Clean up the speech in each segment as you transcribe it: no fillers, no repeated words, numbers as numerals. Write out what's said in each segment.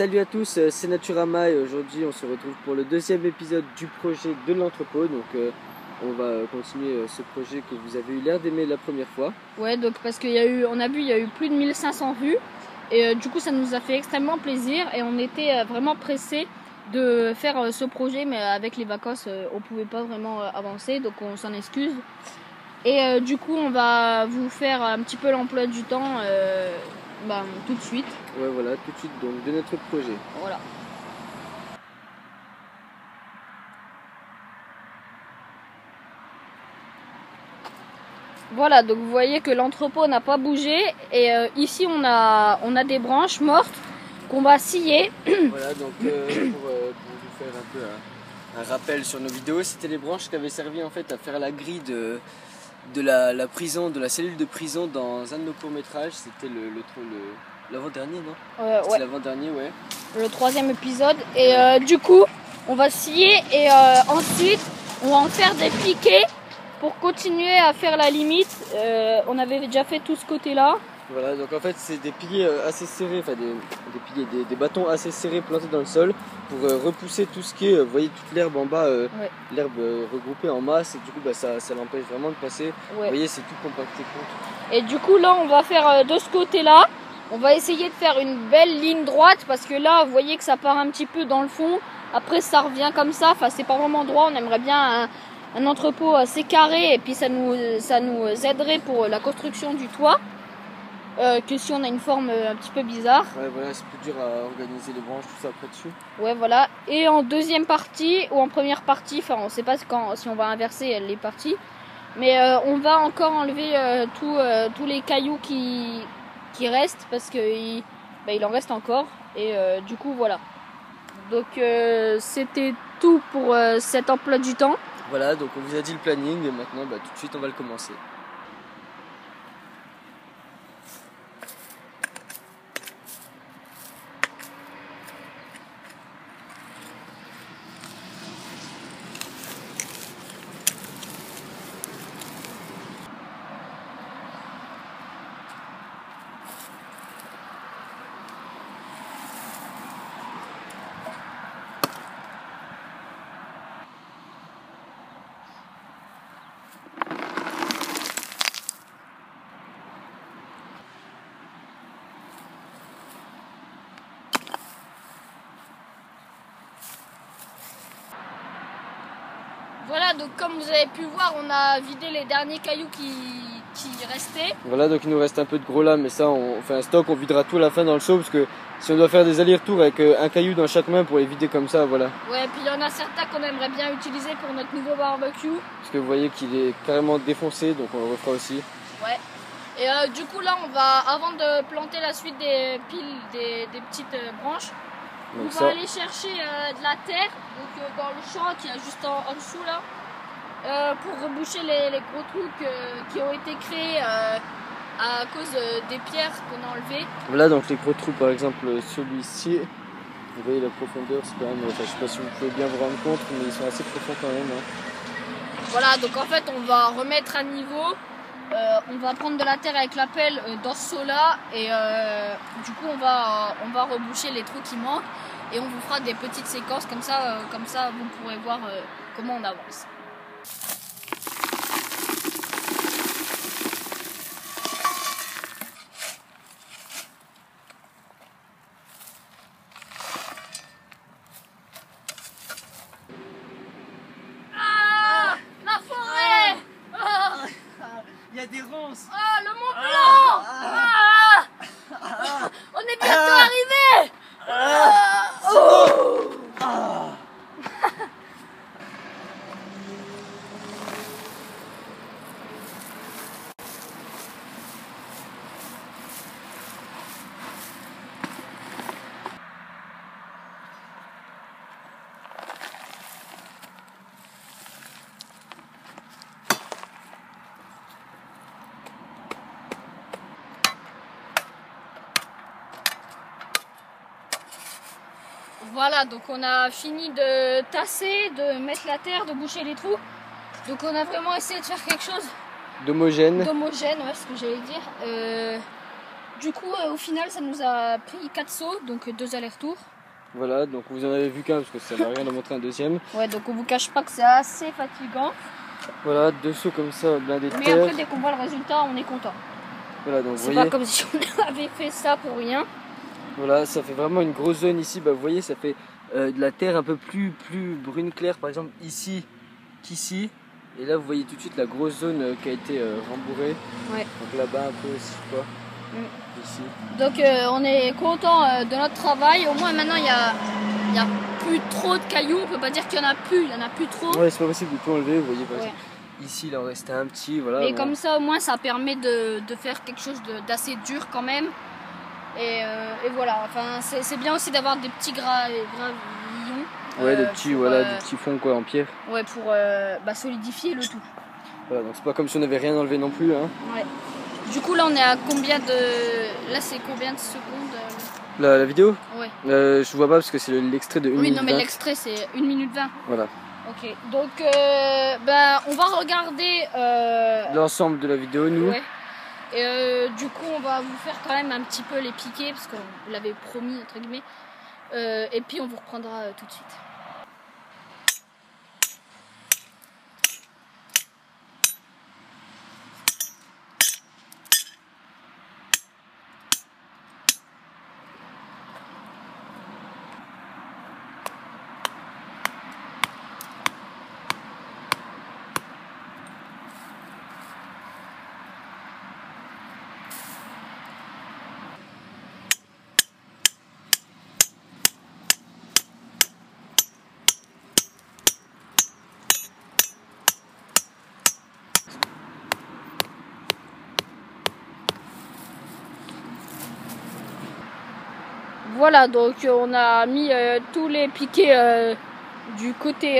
Salut à tous, c'est Naturama et aujourd'hui on se retrouve pour le deuxième épisode du projet de l'entrepôt. Donc on va continuer ce projet que vous avez eu l'air d'aimer la première fois. Ouais, donc parce qu'il y a eu, on a vu, il y a eu plus de 1500 vues et du coup ça nous a fait extrêmement plaisir et on était vraiment pressés de faire ce projet, mais avec les vacances on pouvait pas vraiment avancer, donc on s'en excuse. Et du coup on va vous faire un petit peu l'emploi du temps tout de suite. Ouais, voilà, tout de suite donc de notre projet. Voilà. Voilà, donc vous voyez que l'entrepôt n'a pas bougé et ici on a des branches mortes qu'on va scier. Voilà, donc pour vous faire un peu un rappel sur nos vidéos, c'était les branches qui avaient servi en fait à faire la grille de la prison, de la cellule de prison dans un de nos courts-métrages. C'était l'avant-dernier, non Ouais. C'était l'avant-dernier, ouais. Le troisième épisode. Et du coup, on va scier et ensuite on va en faire des piquets pour continuer à faire la limite. On avait déjà fait tout ce côté-là. Voilà, donc en fait c'est des piliers assez serrés, enfin des bâtons assez serrés plantés dans le sol pour repousser tout ce qui est, vous voyez toute l'herbe en bas, Ouais. l'herbe regroupée en masse, et du coup ça l'empêche vraiment de passer. Ouais. Vous voyez, c'est tout compacté contre. Et du coup là on va faire de ce côté-là. On va essayer de faire une belle ligne droite parce que là vous voyez que ça part un petit peu dans le fond. Après ça revient comme ça, enfin c'est pas vraiment droit. On aimerait bien un entrepôt assez carré et puis ça nous aiderait pour la construction du toit. Que si on a une forme un petit peu bizarre. Ouais, voilà, c'est plus dur à organiser les branches, tout ça après dessus. Ouais, voilà. Et en deuxième partie ou en première partie, enfin on sait pas si on va inverser les parties, mais on va encore enlever tous les cailloux qui restent parce que il en reste encore. Et du coup voilà. Donc c'était tout pour cet emploi du temps. Voilà, donc on vous a dit le planning et maintenant tout de suite on va le commencer. Voilà, donc comme vous avez pu voir, on a vidé les derniers cailloux qui restaient. Voilà, donc il nous reste un peu de gros là, mais ça on fait un stock, on videra tout à la fin dans le seau parce que si on doit faire des allers-retours avec un caillou dans chaque main pour les vider comme ça, voilà. Ouais, puis il y en a certains qu'on aimerait bien utiliser pour notre nouveau barbecue. Parce que vous voyez qu'il est carrément défoncé, donc on le refera aussi. Ouais. Et du coup là, on va, avant de planter la suite des piles, des petites branches, Donc on va aller chercher de la terre, donc dans le champ qui est juste en dessous là, pour reboucher les gros trous qui ont été créés à cause des pierres qu'on a enlevées. Voilà, donc les gros trous, par exemple celui-ci, vous voyez la profondeur, c'est quand même, je sais pas si vous pouvez bien vous rendre compte, mais ils sont assez profonds quand même. Voilà, donc en fait on va remettre à niveau, on va prendre de la terre avec la pelle dans ce seau là et du coup on va reboucher les trous qui manquent et on vous fera des petites séquences comme ça vous pourrez voir comment on avance. Il y a des ronces. Ah, le Mont Blanc. On est bientôt arrivé. Voilà, donc on a fini de tasser, de mettre la terre, de boucher les trous. Donc on a vraiment essayé de faire quelque chose D'homogène. d'homogène, ouais, ce que j'allais dire. Du coup, au final, ça nous a pris 4 sauts, donc 2 allers-retours. Voilà, donc vous en avez vu qu'un parce que ça n'a rien à montrer un deuxième. Ouais, donc on vous cache pas que c'est assez fatigant. Voilà, 2 sauts comme ça, blindés de Mais terre. après, dès qu'on voit le résultat, on est content. Voilà, donc vous C'est voyez, pas comme si on avait fait ça pour rien. voilà, ça fait vraiment une grosse zone ici. Bah, vous voyez, ça fait de la terre un peu plus brune claire, par exemple ici qu'ici. Et là, vous voyez tout de suite la grosse zone qui a été rembourrée. Ouais. Donc là-bas un peu aussi, quoi. Ici. Donc on est content de notre travail. Au moins maintenant, il y a plus trop de cailloux. On peut pas dire qu'il y en a plus. Il y en a plus trop. Ouais, c'est pas possible de tout enlever, vous voyez. Ouais. Ici, il en restait un petit, voilà. Mais bon. comme ça, au moins, ça permet de faire quelque chose d'assez dur quand même. Et voilà. Enfin, c'est bien aussi d'avoir des petits gravillons. Ouais, des petits, pour, voilà, des petits fonds quoi en pierre. Ouais, pour solidifier le tout. Voilà, donc c'est pas comme si on n'avait rien enlevé non plus. Hein. Ouais. Du coup, là, on est à combien de. Là, c'est combien de secondes La vidéo Ouais. Je vois pas parce que c'est l'extrait de 1 Oui, minute non, mais 20. l'extrait, c'est 1 minute 20. Voilà. Ok. Donc, on va regarder. L'ensemble de la vidéo, nous. Ouais. Et du coup, on va vous faire quand même un petit peu les piquer parce qu'on vous l'avait promis, entre guillemets. Et puis, on vous reprendra tout de suite. Voilà, donc on a mis tous les piquets du côté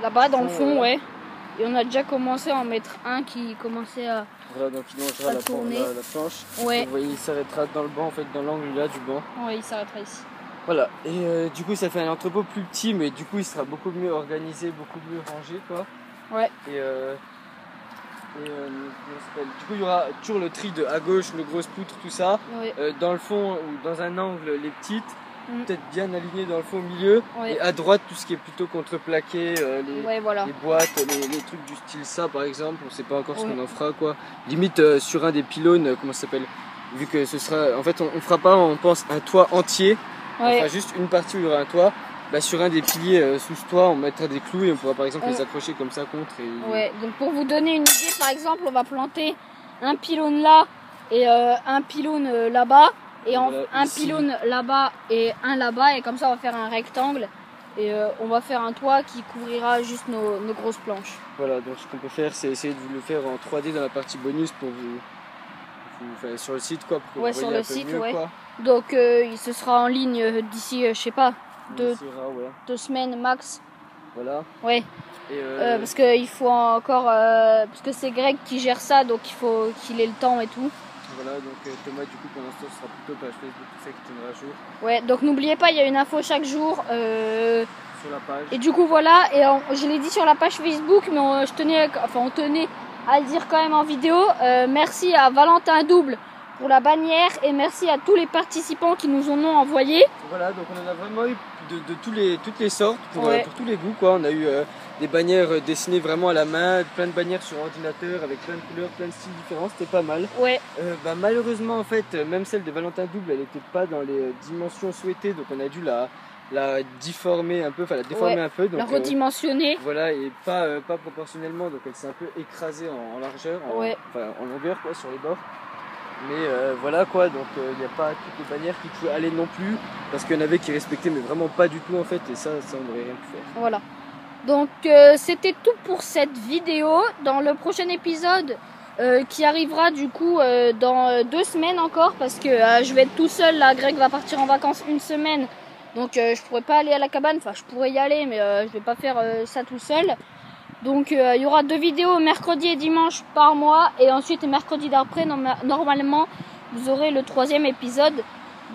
là-bas, dans le fond, ouais. Et on a déjà commencé à en mettre un qui commençait à. Voilà, donc il longera la planche. Ouais. Vous voyez, il s'arrêtera dans le banc, en fait, dans l'angle là du banc. Ouais, il s'arrêtera ici. Voilà, et du coup, ça fait un entrepôt plus petit, mais du coup, il sera beaucoup mieux organisé, beaucoup mieux rangé, quoi. Ouais. Du coup, il y aura toujours le tri de à gauche, le gros poutre, tout ça. Ouais. Dans le fond ou dans un angle, les petites. Peut-être bien alignées dans le fond au milieu. Ouais. Et à droite, tout ce qui est plutôt contreplaqué, voilà. les boîtes, les trucs du style ça, par exemple. On sait pas encore ce qu'on en fera, quoi. Limite sur un des pylônes, comment ça s'appelle? Vu que ce sera. En fait, on fera pas, on pense, un toit entier. Ouais. On fera juste une partie où il y aura un toit. Bah, sur un des piliers sous ce toit, on mettra des clous et on pourra par exemple les accrocher comme ça contre. Ouais, donc pour vous donner une idée, par exemple, on va planter un pylône là et un pylône là-bas. Et voilà, un ici. pylône là-bas et un là-bas. Et comme ça, on va faire un rectangle. Et on va faire un toit qui couvrira juste nos grosses planches. Voilà, donc ce qu'on peut faire, c'est essayer de vous le faire en 3D dans la partie bonus pour vous sur le site, quoi. Pour que vous sur voyez le un peu site, mieux, ouais. quoi. Donc, ce sera en ligne d'ici, je sais pas, 2 semaines max. Voilà. Ouais. Et parce qu'il faut encore. Parce que c'est Greg qui gère ça, donc il faut qu'il ait le temps et tout. Voilà, donc Thomas, du coup, pour l'instant, ce sera plutôt page Facebook, tout ça qui tiendra à jour. Ouais, donc n'oubliez pas, il y a une info chaque jour. Sur la page. Et du coup, voilà, et je l'ai dit sur la page Facebook, mais on tenait à le dire quand même en vidéo. Merci à Valentin Double pour la bannière et merci à tous les participants qui nous en ont envoyé. Voilà, donc on en a vraiment eu de toutes les sortes, pour tous les goûts, quoi. On a eu des bannières dessinées vraiment à la main, plein de bannières sur ordinateur avec plein de couleurs, plein de styles différents, c'était pas mal. Ouais. Malheureusement, en fait, même celle de Valentin Double, elle n'était pas dans les dimensions souhaitées, donc on a dû la déformer un peu, enfin la déformer un peu. Donc, la redimensionner. Voilà, et pas proportionnellement, donc elle s'est un peu écrasée en largeur, en longueur, quoi, sur les bords. Mais voilà, quoi, donc il n'y a pas toutes les bannières qui pouvaient aller non plus, parce qu'il y en avait qui respectaient, mais vraiment pas du tout, en fait, et ça on n'aurait rien pu faire. Voilà. Donc c'était tout pour cette vidéo. Dans le prochain épisode qui arrivera du coup dans 2 semaines encore, parce que je vais être tout seul là. Greg va partir en vacances 1 semaine, donc je pourrais pas aller à la cabane. Enfin, je pourrais y aller, mais je vais pas faire ça tout seul. Donc il y aura 2 vidéos mercredi et dimanche par mois, et ensuite mercredi d'après normalement vous aurez le 3e épisode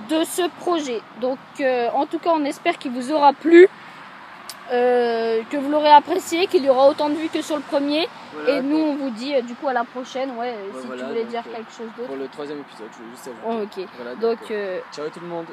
de ce projet. Donc en tout cas, on espère qu'il vous aura plu. Que vous l'aurez apprécié, qu'il y aura autant de vues que sur le premier. Voilà, et nous on vous dit du coup à la prochaine, si tu voulais dire quelque chose d'autre. Pour le 3e épisode, je voulais juste savoir. Oh, ok. Voilà, donc ciao tout le monde.